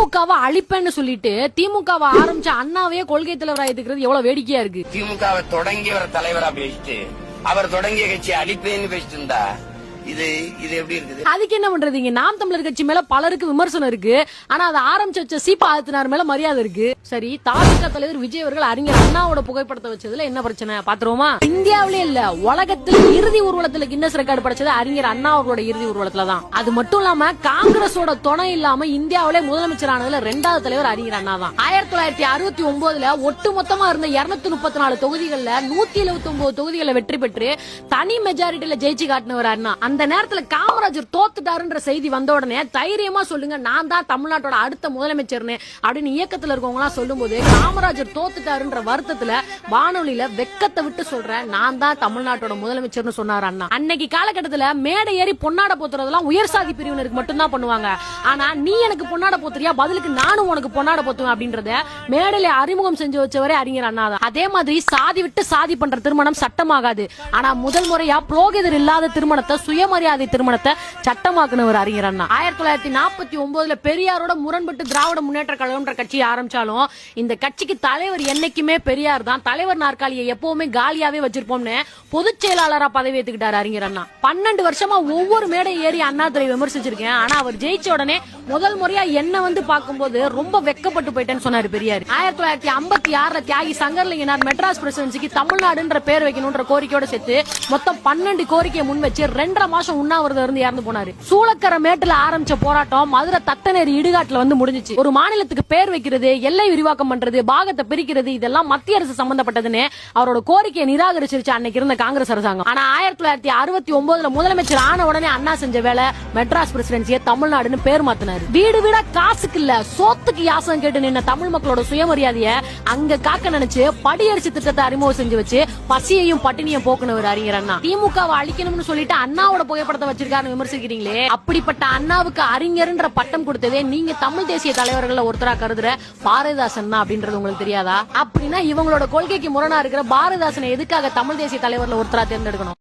திமுகவை அழிப்பேன்னு சொல்லிட்டு திமுகவை ஆரம்பிச்ச அண்ணாவே கொள்கை தலைவரா இருக்கிறது எவ்வளவு வேடிக்கையா இருக்கு. திமுகவை தொடங்கியவர் தலைவரா பேசிட்டு அவர் தொடங்கிய கட்சியை அழிப்பேன்னு பேசிட்டு இருந்தா இது எப்படி இருக்குது? அதுக்கு என்ன பண்றீங்க? நாம் தமிழர் கட்சி மேல பலருக்கு விமர்சனம் இருக்கு. ஆனா அதை ஆரம்பிச்சு வச்ச சீபா ஆதித்தனார் மேல மரியாதை இருக்கு. சரி, தாவேகா தலைவர் விஜய் அவர்கள் அறிஞர் அண்ணாவோட புகைப்படத்தை வச்சதுல என்ன பிரச்சனை பாத்துருவோமா? இந்தியாவிலே இல்ல உலகத்தில் இறுதி ஊர்வலத்துல கின்னஸ் ரெக்கார்டு படைச்சது அறிஞர் அண்ணா அவர்களோட இறுதி ஊர்வலத்துல தான். அது மட்டும் இல்லாம காங்கிரஸோட துணை இல்லாம இந்தியாவிலே முதலமைச்சரானதுல 2வது தலைவர் அறிஞர் அண்ணா தான். 1969 ஒட்டு மொத்தமா இருந்த 234 தொகுதிகள்ல 179 தொகுதிகளை வெற்றி பெற்று தனி மெஜாரிட்டியில ஜெயிச்சு காட்டினவர் அண்ணா. அந்த நேரத்துல காமராஜர் தோத்துட்டாருன்ற செய்தி வந்த உடனே தைரியமா சொல்லுங்க நான் தான் தமிழ்நாட்டோட அடுத்த முதலமைச்சர்னு அப்படின்னு இயக்கத்துல இருக்கவங்க எல்லாம் சொல்லும் போது காமராஜர் தோத்துட்டாருன்ற வருத்தத்துல வானொலியில வெக்கத்தை விட்டு சொல்றேன் நான் தான் தமிழ்நாட்டோட முதலமைச்சர்னு சொன்னார் அண்ணா. அன்னைக்கு காலகட்டத்துல மேடை ஏறி பொன்னாட போத்துறதெல்லாம் உயர் சாதி பிரிவினருக்கு மட்டும் தான் பண்ணுவாங்க. ஆனா நீ எனக்கு பொன்னாட போத்துறியா, பதிலுக்கு நானும் உனக்கு பொன்னாட போத்துவேன் அப்படின்றத மேடையில அறிமுகம் செஞ்சு வச்சவரே அறிஞர் அண்ணா தான். அதே மாதிரி சாதி விட்டு சாதி பண்ற திருமணம் சட்டமாகாது. ஆனா முதல் முறையா புரோகிதர் இல்லாத திருமணத்தை சுயமரியாதை திருமணத்தை சட்டமாக்குனவர் அறிஞர் அண்ணா. 1949 பெரியாரோட முரண்பட்டு திராவிட முன்னேற்ற கழகம்ன்ற கட்சி ஆரம்பிச்சாலும் இந்த கட்சிக்கு தலைவர் என்னைக்குமே பெரியார் தான். தலைவர் நாற்காலியை எப்பவுமே காலியாவே வச்சிருப்போம்னு பொதுச் செயலாளரா பதவி ஏத்துக்கிட்டாரு அறிஞர் அண்ணா. 12 வருஷமா ஒவ்வொரு மேடை ஏறி அண்ணாதுரை விமர்சிச்சிருக்கேன். ஆனா அவர் ஜெயிச்ச உடனே முதல் முறையா என்ன வந்து பார்க்கும்போது ரொம்ப வெக்கப்பட்டு போயிட்டேன்னு சொன்னாரு பெரியார். 1956 தியாகி சங்கர்லிங்கனார் மெட்ராஸ் பிரசிடென்சிக்கு தமிழ்நாடுன்ற பேர் வைக்கணும்ன்ற கோரிக்கையோட சேர்த்து மொத்தம் 12 கோரிக்கையை முன் வச்சு 2.5 மாசம் உண்ணாவிரதம் இருந்து இறந்து போனாரு. சூளக்கரை மேட்டுல ஆரம்பிச்ச போராட்டம் மதுரை தத்தநேரி இடுகாட்டுல வந்து முடிஞ்சிச்சு. ஒரு மாநிலத்துக்கு பேர் வைக்கிறது, எல்லை விரிவாக்கம் பண்றது, பாகத்தை பிரிக்கிறது இதெல்லாம் மத்திய அரசு சம்பந்தப்பட்டதுன்னு அவரோட கோரிக்கையை நிராகரிச்சிருச்சு அன்னைக்கு இருந்த காங்கிரஸ் அரசாங்கம். ஆனா 1969 முதலமைச்சர் ஆன உடனே அண்ணா செஞ்ச வேலை மெட்ராஸ் பிரசிடென்சியை தமிழ்நாடுன்னு பேர் மாத்தினாரு. வீடு வீடா காசுக்கு இல்ல சோத்துக்கு யாசம் கேட்டு நின்ன தமிழ் மக்களோட சுயமரியாதைய அங்க காக்க நினைச்சு படியரிசி திட்டத்தை அறிமுகம் செஞ்சு வச்சு பசியையும் பட்டினியும் போக்குனவர் அறிஞர் அண்ணா. திமுகவை அழிக்கணும்னு சொல்லிட்டு அண்ணாவோட புகைப்படத்தை வச்சிருக்காரு விமர்சிக்கிறீங்களே, அப்படிப்பட்ட அண்ணாவுக்கு அறிஞர்ன்ற பட்டம் கொடுத்ததே நீங்க தமிழ் தேசிய தலைவர்கள் ஒருத்தரா கருதுற பாரதிதாசன் தான் அப்படின்றது உங்களுக்கு தெரியாதா? அப்படின்னா இவங்களோட கொள்கைக்கு முரணா இருக்கிற பாரதிதாசனை எதுக்காக தமிழ் தேசிய தலைவர்ல ஒருத்தரா தேர்ந்தெடுக்கணும்?